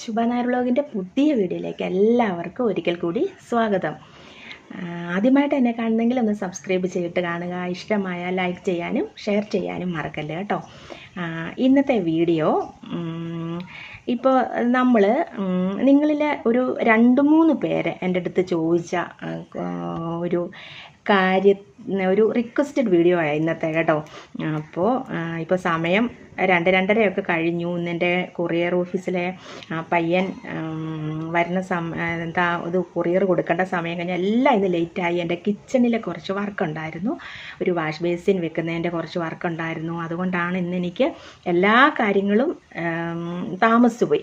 ശുഭ നായർ വ്ലോഗിൻ്റെ പുതിയ വീഡിയോയിലേക്ക് എല്ലാവർക്കും ഒരിക്കൽ കൂടി സ്വാഗതം. ആദ്യമായിട്ട് എന്നെ കാണുന്നെങ്കിൽ ഒന്ന് സബ്സ്ക്രൈബ് ചെയ്തിട്ട് കാണുക. ഇഷ്ടമായ ലൈക്ക് ചെയ്യാനും ഷെയർ ചെയ്യാനും മറക്കല്ല കേട്ടോ. ഇന്നത്തെ വീഡിയോ ഇപ്പോൾ നമ്മൾ നിങ്ങളിൽ ഒരു 2-3 പേര് എൻ്റെ അടുത്ത് ചോദിച്ച ഒരു ഒരു റിക്വസ്റ്റഡ് വീഡിയോ ആണ് ഇന്നത്തെ കേട്ടോ. അപ്പോൾ ഇപ്പോൾ സമയം 2-2:30 കഴിഞ്ഞു. ഇന്നെൻ്റെ കൊറിയർ ഓഫീസിലെ പയ്യൻ വരുന്ന ഇത് കൊറിയർ കൊടുക്കേണ്ട സമയം കഴിഞ്ഞാൽ എല്ലാം ഇന്ന് ലേറ്റായി. എൻ്റെ കിച്ചണിലെ കുറച്ച് വർക്ക് ഉണ്ടായിരുന്നു, ഒരു വാഷ് ബേസിൻ വെക്കുന്നതിൻ്റെ കുറച്ച് വർക്ക് ഉണ്ടായിരുന്നു. അതുകൊണ്ടാണ് ഇന്നെനിക്ക് എല്ലാ കാര്യങ്ങളും താമസിച്ചു പോയി.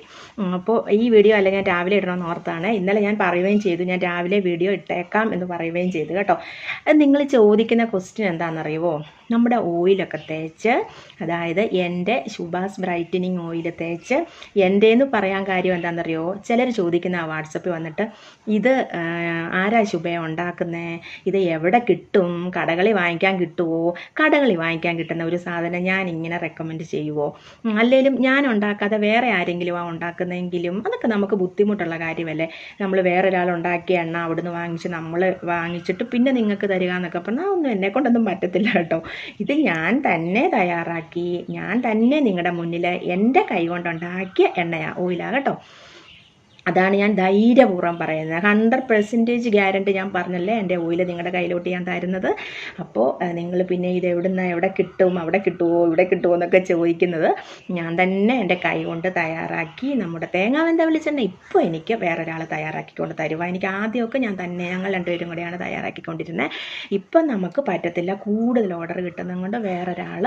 അപ്പോൾ ഈ വീഡിയോ അല്ല ഞാൻ രാവിലെ ഇടണമെന്ന് ഓർത്താണ്. ഇന്നലെ ഞാൻ പറയുകയും ചെയ്തു, ഞാൻ രാവിലെ വീഡിയോ ഇട്ടേക്കാം എന്ന് പറയുകയും ചെയ്തു കേട്ടോ. നിങ്ങൾ ചോദിക്കുന്ന ക്വസ്റ്റ്യൻ എന്താണെന്നറിയുമോ? നമ്മുടെ ഓയിലൊക്കെ തേച്ച്, അതായത് എൻ്റെ ശുഭാസ് ബ്രൈറ്റനിങ് ഓയിൽ തേച്ച്, എൻ്റെന്ന് പറയാൻ കാര്യം എന്താണെന്നറിയോ? ചിലർ ചോദിക്കുന്ന വാട്സപ്പിൽ വന്നിട്ട്, ഇത് ആരാ ശുഭയെ ഉണ്ടാക്കുന്നത്, ഇത് എവിടെ കിട്ടും, കടകളിൽ വാങ്ങിക്കാൻ കിട്ടുമോ, കടകളിൽ വാങ്ങിക്കാൻ കിട്ടുന്ന ഒരു സാധനം ഞാൻ ഇങ്ങനെ റെക്കമെൻഡ് ചെയ്യുമോ, അല്ലെങ്കിലും ഞാൻ ഉണ്ടാക്കാതെ വേറെ ആരെങ്കിലും ഉണ്ടാക്കുന്നതെങ്കിലും അതൊക്കെ നമുക്ക് ബുദ്ധിമുട്ടുള്ള കാര്യമല്ലേ. നമ്മൾ വേറൊരാൾ ഉണ്ടാക്കിയ എണ്ണ അവിടുന്ന് വാങ്ങിച്ച് നമ്മൾ വാങ്ങിച്ചിട്ട് പിന്നെ നിങ്ങൾക്ക് തരിക എന്നൊക്കെ പറഞ്ഞാൽ ഒന്നും എന്നെക്കൊണ്ടൊന്നും പറ്റത്തില്ല കേട്ടോ. ഇത് ഞാൻ തന്നെ തയ്യാറാക്കി, ഞാൻ തന്നെ നിങ്ങളുടെ മുന്നിൽ എൻ്റെ കൈ കൊണ്ടുണ്ടാക്കിയ എണ്ണയാണ്, ഓയിലാണ് കേട്ടോ. അതാണ് ഞാൻ ധൈര്യപൂർവ്വം പറയുന്നത്. 100% ഗ്യാരണ്ടി ഞാൻ പറഞ്ഞല്ലേ എൻ്റെ ഓയിൽ നിങ്ങളുടെ കയ്യിലോട്ട് ഞാൻ തരുന്നത്. അപ്പോൾ നിങ്ങൾ പിന്നെ ഇത് എവിടെ കിട്ടും, അവിടെ കിട്ടുമോ, ഇവിടെ കിട്ടുമോ എന്നൊക്കെ ചോദിക്കുന്നത്, ഞാൻ തന്നെ എൻ്റെ കൈ കൊണ്ട് തയ്യാറാക്കി നമ്മുടെ തേങ്ങാവെന്ത വെളിച്ചെണ്ണ ഇപ്പോൾ എനിക്ക് വേറൊരാൾ തയ്യാറാക്കിക്കൊണ്ട് തരുക. എനിക്ക് ആദ്യമൊക്കെ ഞാൻ തന്നെ, ഞങ്ങൾ 2 പേരും കൂടെയാണ് തയ്യാറാക്കിക്കൊണ്ടിരുന്നത്. ഇപ്പം നമുക്ക് പറ്റത്തില്ല, കൂടുതൽ ഓർഡർ കിട്ടുന്നത് കൊണ്ട് വേറൊരാൾ,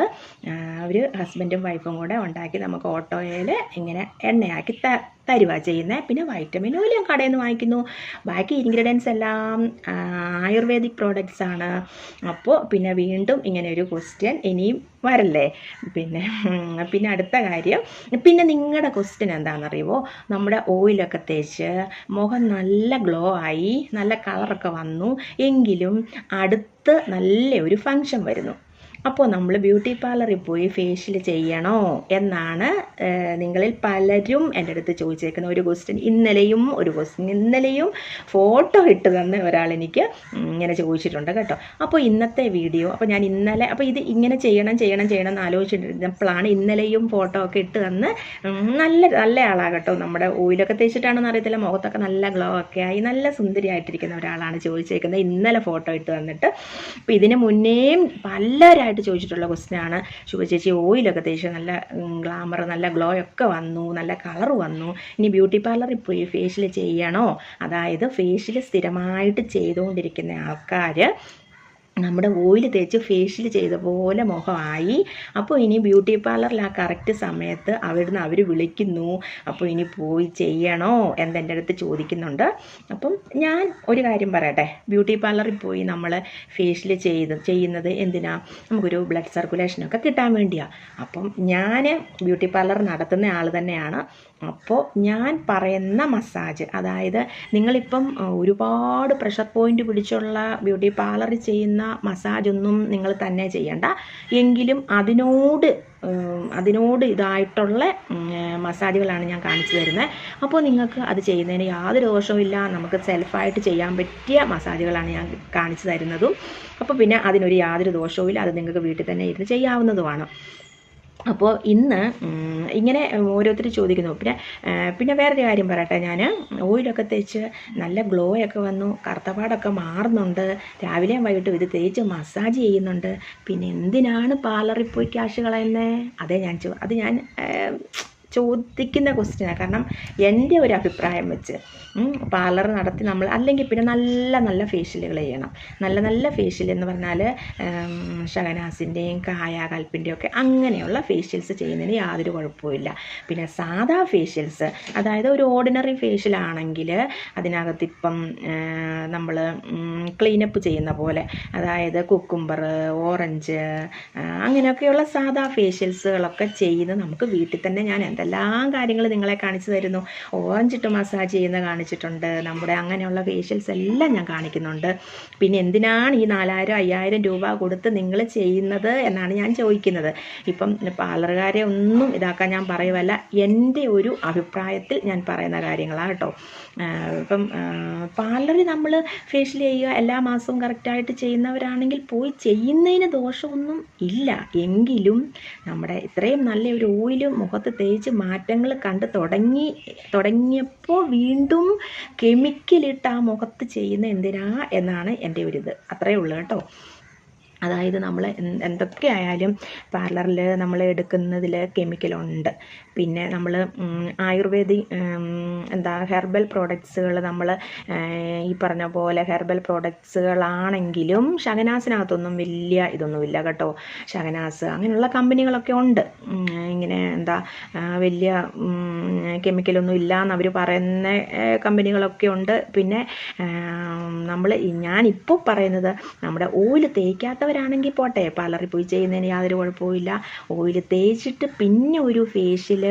ഒരു ഹസ്ബൻഡും വൈഫും കൂടെ ഉണ്ടാക്കി നമുക്ക് ഓട്ടോയിൽ ഇങ്ങനെ എണ്ണയാക്കി തരുക ചെയ്യുന്നത്. പിന്നെ വൈറ്റമിൻ ഓയിൽ ഞാൻ കടയിൽ നിന്ന് വാങ്ങിക്കുന്നു. ബാക്കി ഇൻഗ്രീഡിയൻസ് എല്ലാം ആയുർവേദിക് പ്രോഡക്റ്റ്സ് ആണ്. അപ്പോൾ പിന്നെ വീണ്ടും ഇങ്ങനെ ഒരു ക്വസ്റ്റ്യൻ ഇനിയും വരല്ലേ. പിന്നെ അടുത്ത കാര്യം, പിന്നെ നിങ്ങളുടെ ക്വസ്റ്റ്യൻ എന്താണെന്നറിയുമോ? നമ്മുടെ ഓയിലൊക്കെ തേച്ച് മുഖം നല്ല ഗ്ലോ ആയി, നല്ല കളറൊക്കെ വന്നു, എങ്കിലും അടുത്ത് നല്ല ഒരു ഫങ്ഷൻ വരുന്നു. അപ്പോൾ നമ്മൾ ബ്യൂട്ടി പാർലറിൽ പോയി ഫേഷ്യൽ ചെയ്യണോ എന്നാണ് നിങ്ങളിൽ പലരും എൻ്റെ അടുത്ത് ചോദിച്ചേക്കുന്ന ഒരു ക്വസ്റ്റ്യൻ. ഇന്നലെയും ഫോട്ടോ ഇട്ട് തന്ന ഒരാൾ എനിക്ക് ഇങ്ങനെ ചോദിച്ചിട്ടുണ്ട് കേട്ടോ. അപ്പോൾ ഇന്നത്തെ വീഡിയോ, അപ്പോൾ ഞാൻ ഇന്നലെ, അപ്പോൾ ഇത് ഇങ്ങനെ ചെയ്യണം എന്ന് ആലോചിച്ചിരുന്നപ്പോഴാണ് ഇന്നലെയും ഫോട്ടോ ഒക്കെ ഇട്ട് തന്ന് നല്ല ആളാകട്ടോ. നമ്മുടെ ഓയിലൊക്കെ തേച്ചിട്ടാണെന്ന് അറിയത്തില്ല, മുഖത്തൊക്കെ നല്ല ഗ്ലോ ഒക്കെ ആയി നല്ല സുന്ദരിയായിട്ടിരിക്കുന്ന ഒരാളാണ് ചോദിച്ചേക്കുന്നത്, ഇന്നലെ ഫോട്ടോ ഇട്ട് തന്നിട്ട്. അപ്പോൾ ഇതിന് മുന്നേയും പലരായിട്ട് ചോദിച്ചിട്ടുള്ള ക്വസ്റ്റ്യനാണ്, ശുഭ ചേച്ചി ഓയിലൊക്കെ തേച്ച് നല്ല ഗ്ലാമർ, നല്ല ഗ്ലോ ഒക്കെ വന്നു, നല്ല കളർ വന്നു, ഇനി ബ്യൂട്ടി പാർലറിൽ പോയി ഫേഷ്യൽ ചെയ്യണോ? അതായത് ഫേഷ്യൽ സ്ഥിരമായിട്ട് ചെയ്തുകൊണ്ടിരിക്കുന്ന ആൾക്കാർ നമ്മുടെ ഓയിൽ തേച്ച് ഫേഷ്യൽ ചെയ്ത പോലെ മുഖമായി. അപ്പോൾ ഇനി ബ്യൂട്ടി പാർലറിൽ ആ കറക്റ്റ് സമയത്ത് അവിടുന്ന് അവർ വിളിക്കുന്നു, അപ്പോൾ ഇനി പോയി ചെയ്യണോ എന്നെൻ്റെ അടുത്ത് ചോദിക്കുന്നുണ്ട്. അപ്പം ഞാൻ ഒരു കാര്യം പറയട്ടെ, ബ്യൂട്ടി പാർലറിൽ പോയി നമ്മൾ ഫേഷ്യൽ ചെയ്യുന്നത് എന്തിനാ? നമുക്കൊരു ബ്ലഡ് സർക്കുലേഷനൊക്കെ കിട്ടാൻ വേണ്ടിയാണ്. അപ്പം ഞാൻ ബ്യൂട്ടി പാർലർ നടത്തുന്ന ആൾ തന്നെയാണ്. അപ്പോൾ ഞാൻ പറയുന്ന മസാജ്, അതായത് നിങ്ങളിപ്പം ഒരുപാട് പ്രഷർ പോയിൻ്റ് പിടിച്ചുള്ള ബ്യൂട്ടി പാർലറിൽ ചെയ്യുന്ന മസാജൊന്നും നിങ്ങൾ തന്നെ ചെയ്യണ്ട, എങ്കിലും അതിനോട് ഇതായിട്ടുള്ള മസാജുകളാണ് ഞാൻ കാണിച്ചു തരുന്നത്. അപ്പോൾ നിങ്ങൾക്ക് അത് ചെയ്യുന്നതിന് യാതൊരു ദോഷവും ഇല്ല, നമുക്ക് സെൽഫായിട്ട് ചെയ്യാൻ പറ്റിയ മസാജുകളാണ് ഞാൻ കാണിച്ചു തരുന്നതും. അപ്പോൾ പിന്നെ അതിനൊരു യാതൊരു ദോഷവും ഇല്ല, അത് നിങ്ങൾക്ക് വീട്ടിൽ തന്നെ ഇരുന്ന് ചെയ്യാവുന്നതുമാണ്. അപ്പോൾ ഇന്ന് ഇങ്ങനെ ഓരോരുത്തർ ചോദിക്കുന്നു. പിന്നെ വേറൊരു കാര്യം പറയട്ടെ, ഞാൻ ഓയിലൊക്കെ തേച്ച് നല്ല ഗ്ലോ ഒക്കെ വന്നു, കറുത്തപാടൊക്കെ മാറുന്നുണ്ട്, രാവിലെയും വൈകിട്ടും ഇത് തേച്ച് മസാജ് ചെയ്യുന്നുണ്ട്, പിന്നെ എന്തിനാണ് പാർലറിൽ പോയി ക്യാഷ് കളയുന്നത്? അത് ഞാൻ ചോദിക്കുന്ന ക്വസ്റ്റ്യനാണ്. കാരണം എൻ്റെ ഒരു അഭിപ്രായം വെച്ച് പാർലർ നടത്തി നമ്മൾ, അല്ലെങ്കിൽ പിന്നെ നല്ല ഫേഷ്യലുകൾ ചെയ്യണം. നല്ല ഫേഷ്യൽ എന്ന് പറഞ്ഞാൽ ഷഹനാസിൻ്റെയും കായാകൽപ്പിൻ്റെയും ഒക്കെ അങ്ങനെയുള്ള ഫേഷ്യൽസ് ചെയ്യുന്നതിന് യാതൊരു കുഴപ്പമില്ല. പിന്നെ സാധാ ഫേഷ്യൽസ്, അതായത് ഒരു ഓർഡിനറി ഫേഷ്യലാണെങ്കിൽ അതിനകത്തിപ്പം നമ്മൾ ക്ലീനപ്പ് ചെയ്യുന്ന പോലെ, അതായത് കുക്കുംബർ, ഓറഞ്ച്, അങ്ങനെയൊക്കെയുള്ള സാധാ ഫേഷ്യൽസുകളൊക്കെ ചെയ്ത് നമുക്ക് വീട്ടിൽ തന്നെ ഞാൻ എന്തെല്ലാം എന്തെല്ലാം കാര്യങ്ങൾ നിങ്ങളെ കാണിച്ചു തരുന്നു. ഓറഞ്ച് ഇട്ട് മസാജ് ചെയ്യുന്ന കാണിച്ചിട്ടുണ്ട്, നമ്മുടെ അങ്ങനെയുള്ള ഫേഷ്യൽസ് എല്ലാം ഞാൻ കാണിക്കുന്നുണ്ട്. പിന്നെ എന്തിനാണ് ഈ 4000-5000 രൂപ കൊടുത്ത് നിങ്ങൾ ചെയ്യുന്നത് എന്നാണ് ഞാൻ ചോദിക്കുന്നത്. ഇപ്പം പാർലറുകാരെ ഒന്നും ഇതാക്കാൻ ഞാൻ പറയുമല്ല, എൻ്റെ ഒരു അഭിപ്രായത്തിൽ ഞാൻ പറയുന്ന കാര്യങ്ങളാണ് കേട്ടോ. ഇപ്പം പാർലറിൽ നമ്മൾ ഫേഷ്യൽ ചെയ്യുക എല്ലാ മാസവും കറക്റ്റായിട്ട് ചെയ്യുന്നവരാണെങ്കിൽ പോയി ചെയ്യുന്നതിന് ദോഷമൊന്നും ഇല്ല. എങ്കിലും നമ്മുടെ ഇത്രയും നല്ല ഒരു ഓയിൽ മുഖത്ത് തേച്ച് മാറ്റങ്ങൾ കണ്ട് തുടങ്ങിയപ്പോൾ വീണ്ടും കെമിക്കലിട്ട് ആ മുഖത്ത് ചെയ്യുന്ന എന്തിനാ എന്നാണ് എൻ്റെ ഒരിത്. അത്രയേ ഉള്ളൂ കേട്ടോ. അതായത് നമ്മൾ എന്തൊക്കെ ആയാലും പാർലറിൽ നമ്മൾ എടുക്കുന്നതിൽ കെമിക്കലുണ്ട്. പിന്നെ നമ്മൾ ആയുർവേദിക് ഹെർബൽ പ്രോഡക്ട്സുകൾ നമ്മൾ ഈ പറഞ്ഞ പോലെ ഹെർബൽ പ്രോഡക്ട്സുകളാണെങ്കിലും ഷഹനാസിനകത്തൊന്നും വലിയ ഇതൊന്നുമില്ല കേട്ടോ. ഷഹനാസ് അങ്ങനെയുള്ള കമ്പനികളൊക്കെ ഉണ്ട്, ഇങ്ങനെ വലിയ കെമിക്കലൊന്നും ഇല്ല എന്നവർ പറയുന്ന കമ്പനികളൊക്കെ ഉണ്ട്. പിന്നെ ഞാനിപ്പോൾ പറയുന്നത് നമ്മുടെ ഓയിൽ തേക്കാത്തവരാണെങ്കിൽ പോട്ടെ, പാർലറിൽ പോയി ചെയ്യുന്നതിന് യാതൊരു കുഴപ്പമില്ല. ഓയിൽ തേച്ചിട്ട് പിന്നെ ഒരു ഫേഷ്യൽ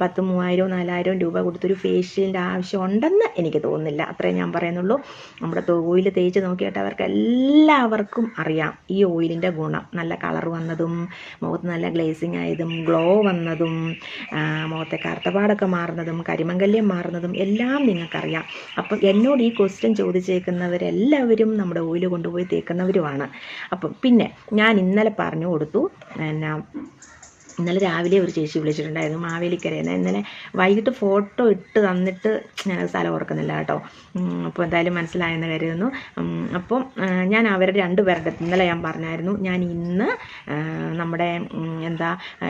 10,000-4000 രൂപ കൊടുത്തൊരു ഫേഷ്യലിൻ്റെ ആവശ്യം ഉണ്ടെന്ന് എനിക്ക് തോന്നുന്നില്ല. അത്രേ ഞാൻ പറയുന്നുള്ളൂ. നമ്മുടെ ഓയിൽ തേച്ച് നോക്കിയിട്ട് അവർക്ക് എല്ലാവർക്കും അറിയാം ഈ ഓയിലിൻ്റെ ഗുണം. നല്ല കളർ വന്നതും മുഖത്ത് നല്ല ഗ്ലേസിങ് ആയതും ഗ്ലോ വന്നതും മുഖത്തെ കറുത്തപാടൊക്കെ മാറുന്നതും കരിമംഗല്യം മാറുന്നതും എല്ലാം നിങ്ങൾക്കറിയാം. അപ്പം എന്നോട് ഈ ക്വസ്റ്റ്യൻ ചോദിച്ചേക്കുന്നവരെല്ലാവരും നമ്മുടെ ഓയിൽ കൊണ്ടുപോയി തേക്കുന്നവരുമാണ്. അപ്പം പിന്നെ ഞാൻ ഇന്നലെ പറഞ്ഞു കൊടുത്തു, ഇന്നലെ രാവിലെ ഒരു ചേച്ചി വിളിച്ചിട്ടുണ്ടായിരുന്നു മാവേലിക്കരയിൽ. ഇന്നലെ വൈകിട്ട് ഫോട്ടോ ഇട്ട് തന്നിട്ട് ഞാൻ സ്ഥലം ഓർക്കുന്നില്ല കേട്ടോ. അപ്പോൾ എന്തായാലും മനസ്സിലായെന്ന് കരുതുന്നു. അപ്പം ഞാൻ അവരുടെ 2 പേരുടെ ഇന്നലെ ഞാൻ പറഞ്ഞായിരുന്നു, ഞാൻ ഇന്ന് നമ്മുടെ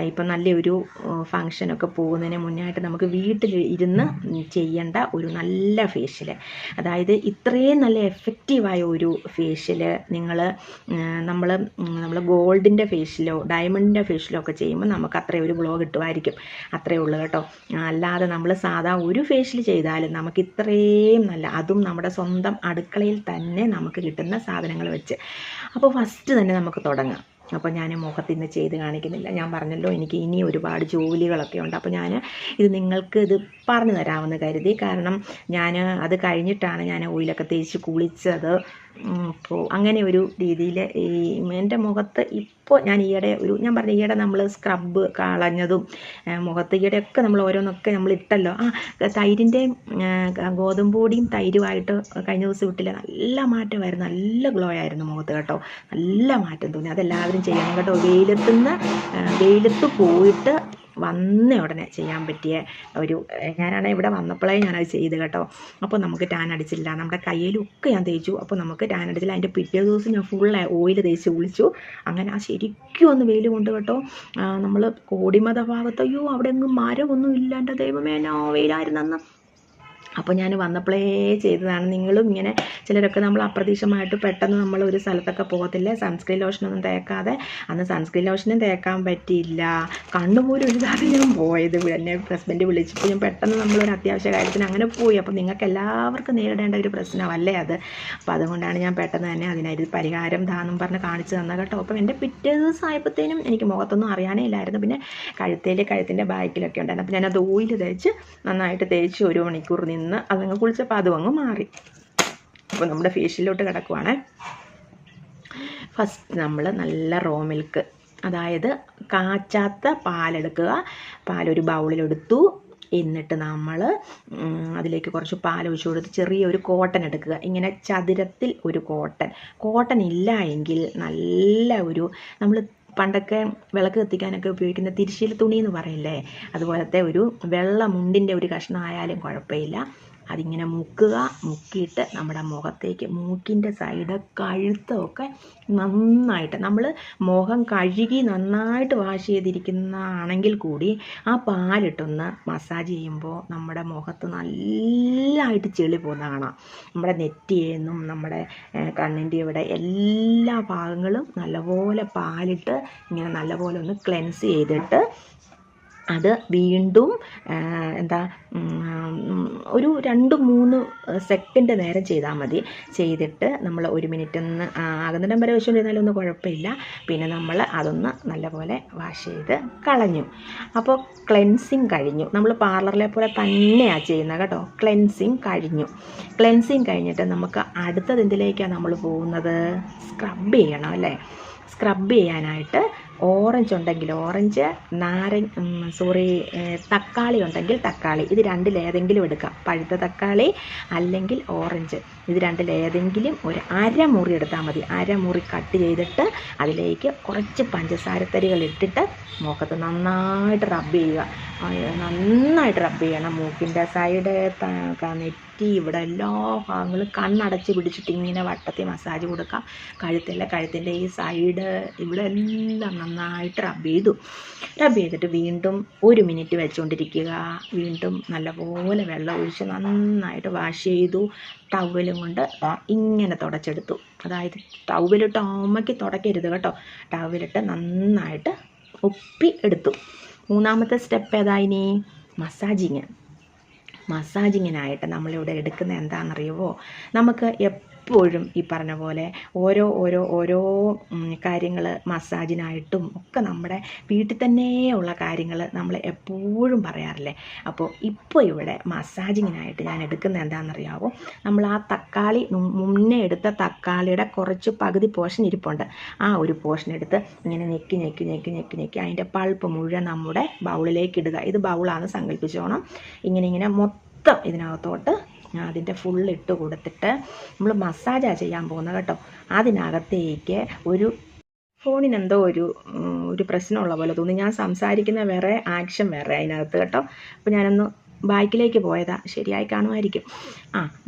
ഇപ്പം നല്ലൊരു ഫങ്ഷനൊക്കെ പോകുന്നതിന് മുന്നായിട്ട് നമുക്ക് വീട്ടിൽ ഇരുന്ന് ചെയ്യേണ്ട ഒരു നല്ല ഫേഷ്യൽ, അതായത് ഇത്രയും നല്ല എഫക്റ്റീവായ ഒരു ഫേഷ്യൽ നമ്മൾ ഗോൾഡിൻ്റെ ഫേഷ്യലോ ഡയമണ്ടിൻ്റെ ഫേഷ്യലോ ഒക്കെ ചെയ്യുമ്പോൾ നമുക്ക് അത്രയും ഒരു ഗ്ലോ കിട്ടുമായിരിക്കും. അത്രയേ ഉള്ളൂ കേട്ടോ. അല്ലാതെ നമ്മൾ സാധാ ഒരു ഫേഷ്യൽ ചെയ്താലും നമുക്ക് ഇത്രയും നല്ല, അതും നമ്മുടെ സ്വന്തം അടുക്കളയിൽ തന്നെ നമുക്ക് കിട്ടുന്ന സാധനങ്ങൾ വെച്ച്. അപ്പോൾ ഫസ്റ്റ് തന്നെ നമുക്ക് തുടങ്ങാം. അപ്പോൾ ഞാൻ മുഖത്തിന്ന് ചെയ്ത് കാണിക്കുന്നില്ല. ഞാൻ പറഞ്ഞല്ലോ എനിക്ക് ഇനി ഒരുപാട് ജോലികളൊക്കെ ഉണ്ട്. അപ്പോൾ ഞാൻ നിങ്ങൾക്ക് ഇത് പറഞ്ഞു തരാമെന്ന് കരുതി. കാരണം ഞാൻ അത് കഴിഞ്ഞിട്ടാണ് ഞാൻ ഓയിലൊക്കെ തേച്ച് കുളിച്ചത്. അപ്പോൾ അങ്ങനെ ഒരു രീതിയിൽ എൻ്റെ മുഖത്ത് ഇപ്പോൾ ഞാൻ ഈയിടെ നമ്മൾ സ്ക്രബ് കളഞ്ഞതും മുഖത്ത് ഈയിടെയൊക്കെ നമ്മൾ ഓരോന്നൊക്കെ നമ്മൾ ഇട്ടല്ലോ. തൈരിൻ്റെ ഗോതമ്പ് പൊടിയും തൈരുമായിട്ട് കഴിഞ്ഞ ദിവസം ഇട്ടില്ല, നല്ല മാറ്റമായിരുന്നു, നല്ല ഗ്ലോ ആയിരുന്നു മുഖത്ത് കേട്ടോ. നല്ല മാറ്റം തോന്നി. അതെല്ലാവരും ചെയ്യണം കേട്ടോ. വെയിലത്ത് പോയിട്ട് വന്ന ഉടനെ ചെയ്യാൻ പറ്റിയ ഞാനാണെങ്കിൽ ഇവിടെ വന്നപ്പോഴേ ഞാനത് ചെയ്ത് കേട്ടോ. അപ്പോൾ നമുക്ക് ടാൻ അടിച്ചില്ല, നമ്മുടെ കയ്യിലൊക്കെ ഞാൻ തേച്ചു. അപ്പോൾ നമുക്ക് ടാൻ അടിച്ചില്ല. അതിൻ്റെ പിറ്റേ ദിവസം ഞാൻ ഫുൾ ഓയിൽ തേച്ച് കുളിച്ചു. അങ്ങനെ ശരിക്കും ഒന്ന് വെയിൽ കൊണ്ട് കേട്ടോ. നമ്മൾ കോടിമത ഭാഗത്ത് അവിടെ എങ്ങും മരമൊന്നും ഇല്ല. എൻ്റെ ദൈവമേ, വെയിലായിരുന്നെന്ന്. അപ്പോൾ ഞാൻ വന്നപ്പോഴേ ചെയ്തതാണ്. നിങ്ങളും ഇങ്ങനെ ചിലരൊക്കെ നമ്മൾ അപ്രതീക്ഷിതമായിട്ട് പെട്ടെന്ന് നമ്മൾ ഒരു സ്ഥലത്തൊക്കെ പോകത്തില്ലേ, സൺസ്ക്രീൻ ലോഷനൊന്നും തേക്കാതെ. അന്ന് സൺസ്ക്രീൻ ലോഷനും തേക്കാൻ പറ്റിയില്ല, കണ്ണുപോലും എഴുതാതെ ഞാൻ പോയത്. എന്നെ ഹസ്ബൻഡ് വിളിച്ചപ്പോൾ ഞാൻ പെട്ടെന്ന് നമ്മളൊരു അത്യാവശ്യ കാര്യത്തിന് അങ്ങനെ പോയി. അപ്പോൾ നിങ്ങൾക്ക് എല്ലാവർക്കും നേരിടേണ്ട ഒരു പ്രശ്നമല്ലേ അത്. അപ്പോൾ അതുകൊണ്ടാണ് ഞാൻ പെട്ടെന്ന് തന്നെ അതിനൊരു പരിഹാരം താന്നും പറഞ്ഞ് കാണിച്ചു തന്നത് കേട്ടോ. അപ്പം എൻ്റെ പിറ്റേ ദിവസം ആയപ്പോഴത്തേനും എനിക്ക് മുഖത്തൊന്നും അറിയാനേ ഇല്ലായിരുന്നു. പിന്നെ കഴുത്തിൻ്റെ ബാക്കിലൊക്കെ ഉണ്ടായിരുന്നു. അപ്പോൾ ഞാനത് ഓയിൽ തേച്ച് നന്നായിട്ട് തേച്ച് 1 മണിക്കൂർ നിന്ന് അതങ്ങ് കുളിച്ചപ്പോൾ അതും അങ്ങ് മാറി. അപ്പോൾ നമ്മുടെ ഫേഷ്യലിലോട്ട് കിടക്കുവാണ്. ഫസ്റ്റ് നമ്മൾ നല്ല റോ മിൽക്ക്, അതായത് കാച്ചാത്ത പാലെടുക്കുക. പാലൊരു ബൗളിലെടുത്തു. എന്നിട്ട് നമ്മൾ അതിലേക്ക് കുറച്ച് പാലൊഴിച്ച് കൊടുത്ത് ചെറിയൊരു കോട്ടൺ എടുക്കുക. ഇങ്ങനെ ചതുരത്തിൽ ഒരു കോട്ടൺ ഇല്ല എങ്കിൽ നല്ല നമ്മൾ പണ്ടൊക്കെ വിളക്ക് കത്തിക്കാനൊക്കെ ഉപയോഗിക്കുന്ന തിരിശീല തുണി എന്ന് പറയില്ലേ, അതുപോലത്തെ ഒരു വെള്ള മുണ്ടിൻ്റെ ഒരു കഷ്ണം ആയാലും കുഴപ്പമില്ല. അതിങ്ങനെ മുക്കിയിട്ട് നമ്മുടെ മുഖത്തേക്ക് മൂക്കിൻ്റെ സൈഡ് കഴുത്തൊക്കെ നന്നായിട്ട് നമ്മൾ മുഖം കഴുകി നന്നായിട്ട് വാഷ് ചെയ്തിരിക്കുന്നതാണെങ്കിൽ കൂടി ആ പാലിട്ടൊന്ന് മസാജ് ചെയ്യുമ്പോൾ നമ്മുടെ മുഖത്ത് നല്ലതായിട്ട് ചെളി പോകുന്ന കാണാം. നമ്മുടെ നെറ്റിയെന്നും നമ്മുടെ കണ്ണിൻ്റെ ഇവിടെ എല്ലാ ഭാഗങ്ങളും നല്ലപോലെ പാലിട്ട് ഇങ്ങനെ നല്ലപോലെ ഒന്ന് ക്ലെൻസ് ചെയ്തിട്ട് അത് വീണ്ടും ഒരു 2-3 സെക്കൻഡ് നേരം ചെയ്താൽ മതി. ചെയ്തിട്ട് നമ്മൾ 1 മിനിറ്റ് ഒന്ന് ആകുന്നിടം വരെ വെച്ചുകൊണ്ടിരുന്നാലൊന്നും കുഴപ്പമില്ല. പിന്നെ നമ്മൾ അതൊന്ന് നല്ലപോലെ വാഷ് ചെയ്ത് കളഞ്ഞു. അപ്പോൾ ക്ലെൻസിങ് കഴിഞ്ഞു. നമ്മൾ പാർലറിലെ പോലെ തന്നെയാണ് ചെയ്യുന്നത് കേട്ടോ. ക്ലെൻസിങ് കഴിഞ്ഞിട്ട് നമുക്ക് അടുത്തത് എന്തിലേക്കാണ് നമ്മൾ പോകുന്നത്? സ്ക്രബ് ചെയ്യണം അല്ലേ? സ്ക്രബ് ചെയ്യാനായിട്ട് ഓറഞ്ച് ഉണ്ടെങ്കിൽ ഓറഞ്ച്, തക്കാളി ഉണ്ടെങ്കിൽ തക്കാളി, ഇത് രണ്ടിലേതെങ്കിലും എടുക്കാം. പഴുത്ത തക്കാളി അല്ലെങ്കിൽ ഓറഞ്ച്, ഇത് രണ്ടിലേതെങ്കിലും ഒരു അരമുറി എടുത്താൽ മതി. അരമുറി കട്ട് ചെയ്തിട്ട് അതിലേക്ക് കുറച്ച് പഞ്ചസാരത്തരികൾ ഇട്ടിട്ട് മുഖത്ത് നന്നായിട്ട് റബ്ബ് ചെയ്യുക. നന്നായിട്ട് റബ്ബ് ചെയ്യണം. മൂക്കിൻ്റെ സൈഡ്, നെറ്റി, ഇവിടെ എല്ലാ ഭാഗങ്ങളും കണ്ണടച്ച് പിടിച്ചിട്ട് ഇങ്ങനെ വട്ടത്തിൽ മസാജ് കൊടുക്കാം. കഴുത്തിൻ്റെ ഈ സൈഡ് ഇവിടെ എല്ലാം നന്നായിട്ട് റബ്ബ് ചെയ്തിട്ട് വീണ്ടും 1 മിനിറ്റ് വെച്ചുകൊണ്ടിരിക്കുക. വീണ്ടും നല്ലപോലെ വെള്ളം ഒഴിച്ച് നന്നായിട്ട് വാഷ് ചെയ്തു. ടവലും കൊണ്ട് ഇങ്ങനെ തുടച്ചെടുത്തു. അതായത് ടവലിട്ട് അമ്മയ്ക്ക് തുടക്കരുത് കേട്ടോ. ടവലിട്ട് നന്നായിട്ട് ഒപ്പി എടുത്തു. 3ാമത്തെ സ്റ്റെപ്പ് ഏതാ? ഇനി മസാജിങ്ങിനായിട്ട് നമ്മളിവിടെ എടുക്കുന്ന എന്താണെന്നറിയുമോ? നമുക്ക് എപ്പോഴും ഈ പറഞ്ഞ പോലെ ഓരോ കാര്യങ്ങൾ മസാജിനായിട്ടും ഒക്കെ നമ്മുടെ വീട്ടിൽ തന്നെയുള്ള കാര്യങ്ങൾ നമ്മൾ എപ്പോഴും പറയാറില്ലേ. അപ്പോൾ ഇപ്പോൾ ഇവിടെ മസാജിങ്ങിനായിട്ട് ഞാൻ എടുക്കുന്നത് എന്താണെന്നറിയാമോ? നമ്മൾ ആ തക്കാളി, മുന്നേ എടുത്ത തക്കാളിയുടെ കുറച്ച് പകുതി പോർഷൻ ഇരിപ്പുണ്ട്. ആ ഒരു പോർഷൻ എടുത്ത് ഇങ്ങനെ ഞെക്കി അതിൻ്റെ പൾപ്പ് മുഴുവൻ നമ്മുടെ ബൗളിലേക്ക് ഇടുക. ഇത് ബൗളാണ് സങ്കല്പിച്ചോണം. ഇങ്ങനെ മൊത്തം ഇതിനകത്തോട്ട് അതിൻ്റെ ഫുള്ള് ഇട്ട് കൊടുത്തിട്ട് നമ്മൾ മസാജാണ് ചെയ്യാൻ പോകുന്നത് കേട്ടോ. അതിനകത്തേക്ക് ഫോണിനെന്തോ ഒരു പ്രശ്നമുള്ള പോലെ തോന്നി. ഞാൻ സംസാരിക്കുന്ന വേറെ, ആക്ഷൻ വേറെ അതിനകത്ത് കേട്ടോ. അപ്പോൾ ഞാനൊന്ന് ബാക്കിലേക്ക് പോയതാ, ശരിയായി കാണുമായിരിക്കും.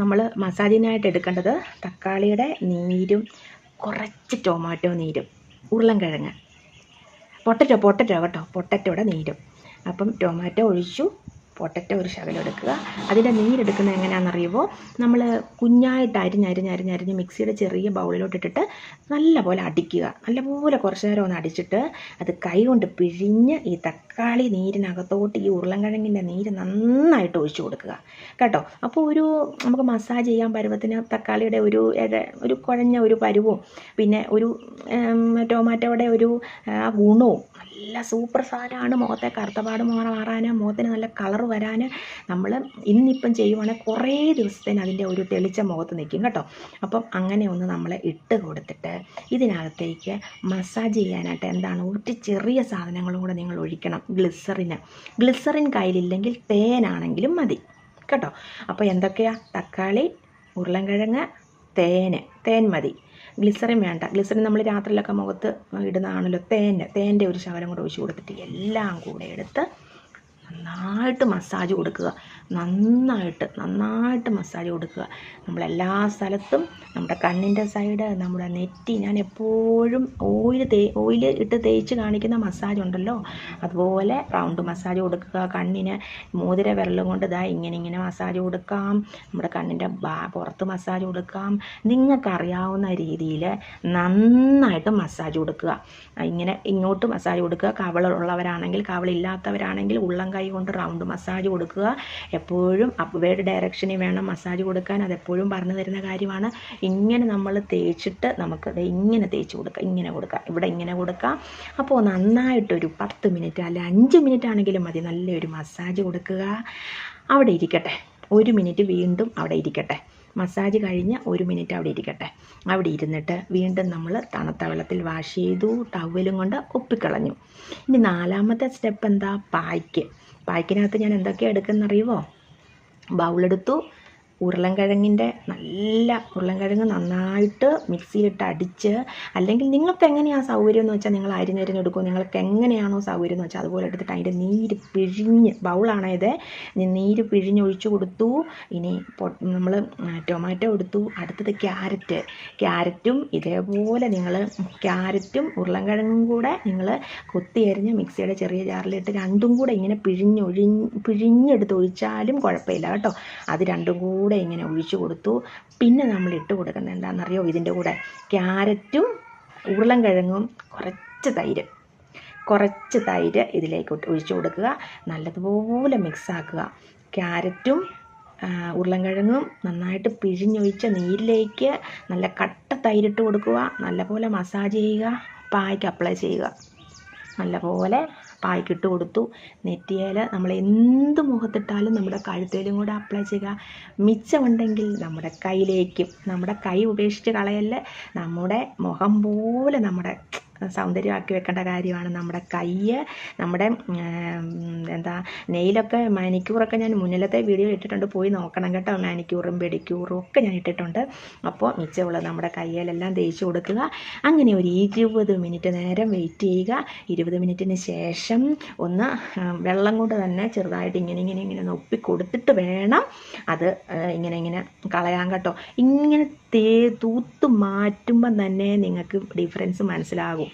നമ്മൾ മസാജിനായിട്ട് എടുക്കേണ്ടത് തക്കാളിയുടെ നീരും കുറച്ച് ടൊമാറ്റോ നീരും, ഉരുളൻകിഴങ്ങ്, പൊട്ടറ്റോ കേട്ടോ, പൊട്ടറ്റോയുടെ നീരും. അപ്പം ടൊമാറ്റോ ഒഴിച്ചു, പൊട്ടറ്റോ ഒരു ശകലം എടുക്കുക. അതിൻ്റെ നീരെടുക്കുന്നത് എങ്ങനെയാണെന്നറിയുമോ? നമ്മൾ കുഞ്ഞായിട്ട് അരിഞ്ഞ് മിക്സിയുടെ ചെറിയ ബൗളിലോട്ടിട്ടിട്ട് നല്ലപോലെ അടിക്കുക. നല്ലപോലെ കുറച്ച് നേരം ഒന്ന് അടിച്ചിട്ട് അത് കൈ കൊണ്ട് പിഴിഞ്ഞ് ഈ തക്കാളി നീരിനകത്തോട്ട് ഈ ഉരുളൻകിഴങ്ങിൻ്റെ നീര് നന്നായിട്ട് ഒഴിച്ചു കൊടുക്കുക കേട്ടോ. അപ്പോൾ നമുക്ക് മസാജ് ചെയ്യാൻ പരുവത്തിന് തക്കാളിയുടെ ഒരു കുഴഞ്ഞ ഒരു പരുവും പിന്നെ ഒരു ടൊമാറ്റോയുടെ ഒരു ഗുണവും നല്ല സൂപ്പർ സാധനമാണ്. മുഖത്തെ കറുത്തപാട് മാറാൻ, മുഖത്തിന് നല്ല കളർ വരാൻ നമ്മൾ ഇന്നിപ്പം ചെയ്യുവാണെങ്കിൽ കുറേ ദിവസത്തേന് അതിൻ്റെ ഒരു തെളിച്ച മുഖത്ത് നിൽക്കും കേട്ടോ. അപ്പം അങ്ങനെ ഒന്ന് നമ്മൾ ഇട്ട് കൊടുത്തിട്ട് ഇതിനകത്തേക്ക് മസാജ് ചെയ്യാനായിട്ട് എന്താണ് ഒരു ചെറിയ സാധനങ്ങളും കൂടെ നിങ്ങൾ ഒഴിക്കണം. ഗ്ലിസറിൻ കയ്യിലില്ലെങ്കിൽ തേനാണെങ്കിലും മതി കേട്ടോ. അപ്പോൾ എന്തൊക്കെയാണ്? തക്കാളി, ഉരുളൻകിഴങ്ങ്, തേൻ മതി. ഗ്ലിസറിൻ വേണ്ട. ഗ്ലിസറിൻ നമ്മൾ രാത്രിയിലൊക്കെ മുഖത്ത് ഇടുന്നതാണല്ലോ. തേൻ്റെ ഒരു ശകലം കൂടെ ഒഴിച്ച് കൊടുത്തിട്ട് എല്ലാം കൂടെ എടുത്ത് നന്നായിട്ട് മസാജ് കൊടുക്കുക. നന്നായിട്ട് മസാജ് കൊടുക്കുക. നമ്മളെല്ലാ സ്ഥലത്തും, നമ്മുടെ കണ്ണിൻ്റെ സൈഡ്, നമ്മുടെ നെറ്റി, ഞാൻ എപ്പോഴും ഓയിൽ ഇട്ട് തേച്ച് കാണിക്കുന്ന മസാജ് ഉണ്ടല്ലോ, അതുപോലെ റൗണ്ട് മസാജ് കൊടുക്കുക. കണ്ണിന് മോതിര വിരലും കൊണ്ട് ഇങ്ങനെ മസാജ് കൊടുക്കാം. നമ്മുടെ കണ്ണിൻ്റെ പുറത്ത് മസാജ് കൊടുക്കാം. നിങ്ങൾക്കറിയാവുന്ന രീതിയിൽ നന്നായിട്ട് മസാജ് കൊടുക്കുക. ഇങ്ങനെ ഇങ്ങോട്ട് മസാജ് കൊടുക്കുക. കവളുള്ളവരാണെങ്കിൽ, കവളില്ലാത്തവരാണെങ്കിൽ ഉള്ളം കൈ കൊണ്ട് റൗണ്ട് മസാജ് കൊടുക്കുക. എപ്പോഴും അപ്വേർഡ് ഡയറക്ഷനിൽ വേണം മസാജ് കൊടുക്കാൻ. അതെപ്പോഴും പറഞ്ഞു തരുന്ന കാര്യമാണ്. ഇങ്ങനെ നമ്മൾ തേച്ചിട്ട് നമുക്ക് ഇങ്ങനെ തേച്ച് കൊടുക്കുക, ഇങ്ങനെ കൊടുക്കുക, ഇവിടെ ഇങ്ങനെ കൊടുക്കുക. അപ്പോൾ നന്നായിട്ടൊരു 10 മിനിറ്റ് അല്ല 5 മിനിറ്റ് ആണെങ്കിലും മതി നല്ലൊരു മസാജ് കൊടുക്കുക. അവിടെ ഇരിക്കട്ടെ 1 മിനിറ്റ്, വീണ്ടും അവിടെ ഇരിക്കട്ടെ. മസാജ് കഴിഞ്ഞ് 1 മിനിറ്റ് അവിടെ ഇരിക്കട്ടെ. അവിടെ ഇരുന്നിട്ട് വീണ്ടും നമ്മൾ തണുത്ത വെള്ളത്തിൽ വാഷ് ചെയ്തു, ടവലും കൊണ്ട് ഒപ്പിക്കളഞ്ഞു. ഇനി 4ാമത്തെ സ്റ്റെപ്പ് എന്താ? പായ്ക്കിനകത്ത് ഞാൻ എന്തൊക്കെയാണ് എടുക്കുന്നറിയുമോ? ബൗളെടുത്തു, ഉരുളൻകിഴങ്ങ് നന്നായിട്ട് മിക്സിയിലിട്ട് അടിച്ച്, അല്ലെങ്കിൽ നിങ്ങൾക്ക് എങ്ങനെയാണ് സൗകര്യം എന്ന് വെച്ചാൽ നിങ്ങൾ അരിഞ്ഞെടുക്കും. നിങ്ങൾക്ക് എങ്ങനെയാണോ സൗകര്യം എന്ന് വെച്ചാൽ അതുപോലെ എടുത്തിട്ട് അതിൻ്റെ നീര് പിഴിഞ്ഞ്, ബൗളാണേത്, നീര് പിഴിഞ്ഞൊഴിച്ചു കൊടുത്തു. ഇനി നമ്മൾ ടൊമാറ്റോ എടുത്തു. അടുത്തത് ക്യാരറ്റും ഇതേപോലെ നിങ്ങൾ ക്യാരറ്റും ഉരുളൻകിഴങ്ങും കൂടെ നിങ്ങൾ കൊത്തിയരിഞ്ഞ് മിക്സിയുടെ ചെറിയ ജാറിലിട്ട് രണ്ടും കൂടെ ഇങ്ങനെ പിഴിഞ്ഞെടുത്ത് ഒഴിച്ചാലും കുഴപ്പമില്ല കേട്ടോ. അത് രണ്ടും കൂടെ ഇങ്ങനെ ഒഴിച്ചു കൊടുത്തു. പിന്നെ നമ്മൾ ഇട്ട് കൊടുക്കുന്നത് എന്താണെന്നറിയോ? ഇതിൻ്റെ കൂടെ ക്യാരറ്റും ഉരുളൻകിഴങ്ങും കുറച്ച് തൈര് ഇതിലേക്ക് ഒഴിച്ചു കൊടുക്കുക. നല്ലതുപോലെ മിക്സാക്കുക. ക്യാരറ്റും ഉരുളൻകിഴങ്ങും നന്നായിട്ട് പിഴിഞ്ഞൊഴിച്ച നീരിലേക്ക് നല്ല കട്ട തൈരിട്ട് കൊടുക്കുക. നല്ലപോലെ മസാജ് ചെയ്യുക, പായ്ക്ക് അപ്ലൈ ചെയ്യുക. നല്ലപോലെ പായ്ക്കിട്ട് കൊടുത്തു. നെറ്റിയേൽ നമ്മൾ എന്ത് മുഖത്തിട്ടാലും നമ്മുടെ കഴുത്തേലും കൂടെ അപ്ലൈ ചെയ്യുക. മിച്ചമുണ്ടെങ്കിൽ നമ്മുടെ കയ്യിലേക്കും, നമ്മുടെ കൈ ഉപേക്ഷിച്ച് കളയല്ലേ. നമ്മുടെ മുഖം പോലെ നമ്മുടെ സൗന്ദര്യമാക്കി വെക്കേണ്ട കാര്യമാണ് നമ്മുടെ കൈ. നമ്മുടെ നെയിലൊക്കെ മാനിക്യൂറൊക്കെ ഞാൻ മുന്നിലത്തെ വീഡിയോ ഇട്ടിട്ടുണ്ട്, പോയി നോക്കണം കേട്ടോ. മാനിക്യൂറും പെഡിക്യൂറും ഒക്കെ ഞാൻ ഇട്ടിട്ടുണ്ട്. അപ്പോൾ മിച്ചമുള്ള നമ്മുടെ കയ്യിലെല്ലാം തേച്ച് കൊടുക്കുക. അങ്ങനെ ഒരു 20 മിനിറ്റ് നേരം വെയിറ്റ് ചെയ്യുക. 20 മിനിറ്റിന് ശേഷം ഒന്ന് വെള്ളം കൊണ്ട് തന്നെ ചെറുതായിട്ട് ഇങ്ങനെ ഒപ്പി കൊടുത്തിട്ട് വേണം അത് ഇങ്ങനെ കളയാൻ കേട്ടോ. ഇങ്ങനെ തൂത്ത് മാറ്റുമ്പം തന്നെ നിങ്ങൾക്ക് ഡിഫറൻസ് മനസ്സിലാകും.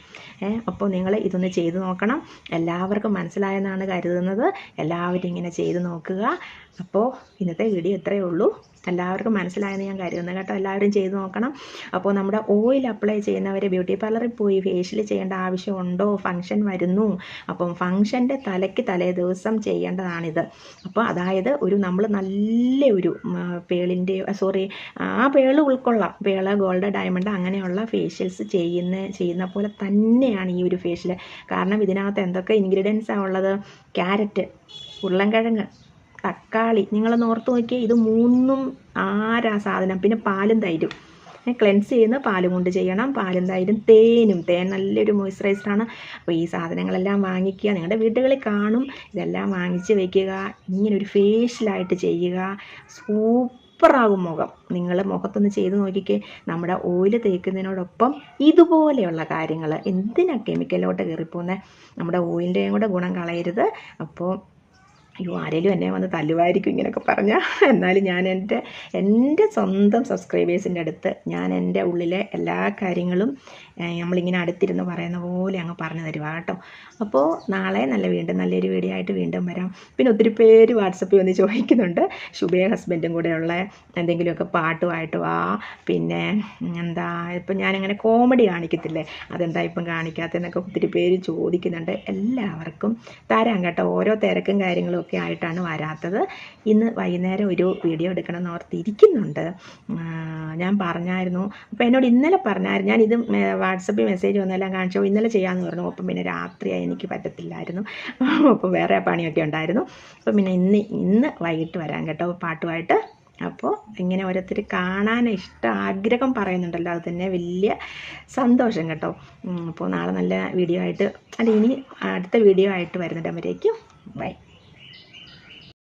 അപ്പോൾ നിങ്ങൾ ഇതൊന്ന് ചെയ്ത് നോക്കണം. എല്ലാവർക്കും മനസ്സിലായെന്നാണ് കരുതുന്നത്. എല്ലാവരും ഇങ്ങനെ ചെയ്ത് നോക്കുക. അപ്പോൾ ഇന്നത്തെ വീഡിയോ ഇത്രയേ ഉള്ളൂ. എല്ലാവർക്കും മനസ്സിലായെന്ന് ഞാൻ കരുതുന്നത് കേട്ടോ. എല്ലാവരും ചെയ്ത് നോക്കണം. അപ്പോൾ നമ്മുടെ ഓയിൽ അപ്ലൈ ചെയ്യുന്നവർ ബ്യൂട്ടി പാർലറിൽ പോയി ഫേഷ്യൽ ചെയ്യേണ്ട ആവശ്യമുണ്ടോ? ഫംഗ്ഷൻ വരുന്നു, അപ്പം ഫംഗ്ഷൻ്റെ തലേ ദിവസം ചെയ്യേണ്ടതാണിത്. അപ്പോൾ അതായത് നമ്മൾ നല്ലൊരു ആ പേള് ഉൾക്കൊള്ളാം, പേള്, ഗോൾഡ്, ഡയമണ്ട് അങ്ങനെയുള്ള ഫേഷ്യൽസ് ചെയ്യുന്ന പോലെ തന്നെയാണ് ഈ ഒരു ഫേഷ്യൽ. കാരണം ഇതിനകത്ത് എന്തൊക്കെ ഇൻഗ്രീഡിയൻസാണ് ഉള്ളത്? ക്യാരറ്റ്, ഉരുളൻകിഴങ്ങ്, തക്കാളി. നിങ്ങളൊന്ന് ഓർത്ത് നോക്കിയാൽ ഇത് 3 ആരാ സാധനം. പിന്നെ പാലും തൈരും. ക്ലെൻസ് ചെയ്യുന്ന പാലും കൊണ്ട് ചെയ്യണം. പാലും തൈരും തേൻ നല്ലൊരു മോയ്സ്ചറൈസറാണ്. അപ്പോൾ ഈ സാധനങ്ങളെല്ലാം വാങ്ങിക്കുക. നിങ്ങളുടെ വീടുകളിൽ കാണും. ഇതെല്ലാം വാങ്ങിച്ച് വയ്ക്കുക. ഇങ്ങനൊരു ഫേഷ്യലായിട്ട് ചെയ്യുക. സൂപ്പറാകും മുഖം. നിങ്ങൾ മുഖത്തൊന്ന് ചെയ്ത് നോക്കിക്കേ. നമ്മുടെ ഓയിൽ തേക്കുന്നതിനോടൊപ്പം ഇതുപോലെയുള്ള കാര്യങ്ങൾ, എന്തിനാ കെമിക്കലോട്ട് കയറിപ്പോകുന്നത്? നമ്മുടെ ഓയിലിൻ്റെയും കൂടെ ഗുണം കളയരുത്. അപ്പോൾ ആരെങ്കിലും എന്നെ വന്ന് തല്ലുമായിരിക്കും ഇങ്ങനെയൊക്കെ പറഞ്ഞാൽ. എന്നാലും ഞാൻ എൻ്റെ സ്വന്തം സബ്സ്ക്രൈബേഴ്സിൻ്റെ അടുത്ത് ഞാൻ എൻ്റെ ഉള്ളിലെ എല്ലാ കാര്യങ്ങളും നമ്മളിങ്ങനെ അടുത്തിരുന്ന് പറയുന്ന പോലെ അങ്ങ് പറഞ്ഞു തരുക കേട്ടോ. അപ്പോൾ നാളെ നല്ലൊരു വീഡിയോ ആയിട്ട് വീണ്ടും വരാം. പിന്നെ ഒത്തിരി പേര് വാട്സപ്പിൽ വന്ന് ചോദിക്കുന്നുണ്ട്, ശുഭയും ഹസ്ബൻഡും കൂടെയുള്ള എന്തെങ്കിലുമൊക്കെ പാട്ടുമായിട്ട് വാ. പിന്നെ ഇപ്പം ഞാനങ്ങനെ കോമഡി കാണിക്കത്തില്ലേ, അതെന്താ ഇപ്പം കാണിക്കാത്തതെന്നൊക്കെ ഒത്തിരി പേര് ചോദിക്കുന്നുണ്ട്. എല്ലാവർക്കും തരാം കേട്ടോ. ഓരോ തിരക്കും കാര്യങ്ങളും ഒക്കെ ആയിട്ടാണ് വരാത്തത്. ഇന്ന് വൈകുന്നേരം ഒരു വീഡിയോ എടുക്കണമെന്ന് ഓർത്തിരിക്കുന്നുണ്ട്. ഞാൻ പറഞ്ഞായിരുന്നു. അപ്പോൾ എന്നോട് ഇന്നലെ പറഞ്ഞായിരുന്നു, ഞാനിത് വാട്സപ്പിൽ മെസ്സേജ് വന്നെല്ലാം കാണിച്ചോ ഇന്നലെ ചെയ്യാമെന്ന് പറഞ്ഞു. അപ്പം പിന്നെ രാത്രിയായി, എനിക്ക് പറ്റത്തില്ലായിരുന്നു. അപ്പോൾ വേറെ പണിയൊക്കെ ഉണ്ടായിരുന്നു. അപ്പം പിന്നെ ഇന്ന് വൈകിട്ട് വരാം കേട്ടോ പാട്ടുമായിട്ട്. അപ്പോൾ ഇങ്ങനെ ഓരോരുത്തർ കാണാൻ ആഗ്രഹം പറയുന്നുണ്ടല്ലോ, അത് തന്നെ വലിയ സന്തോഷം കേട്ടോ. അപ്പോൾ നാളെ നല്ല വീഡിയോ ആയിട്ട്, ഇനി അടുത്ത വീഡിയോ ആയിട്ട് വരുന്നിടം വരേക്കും ബൈ.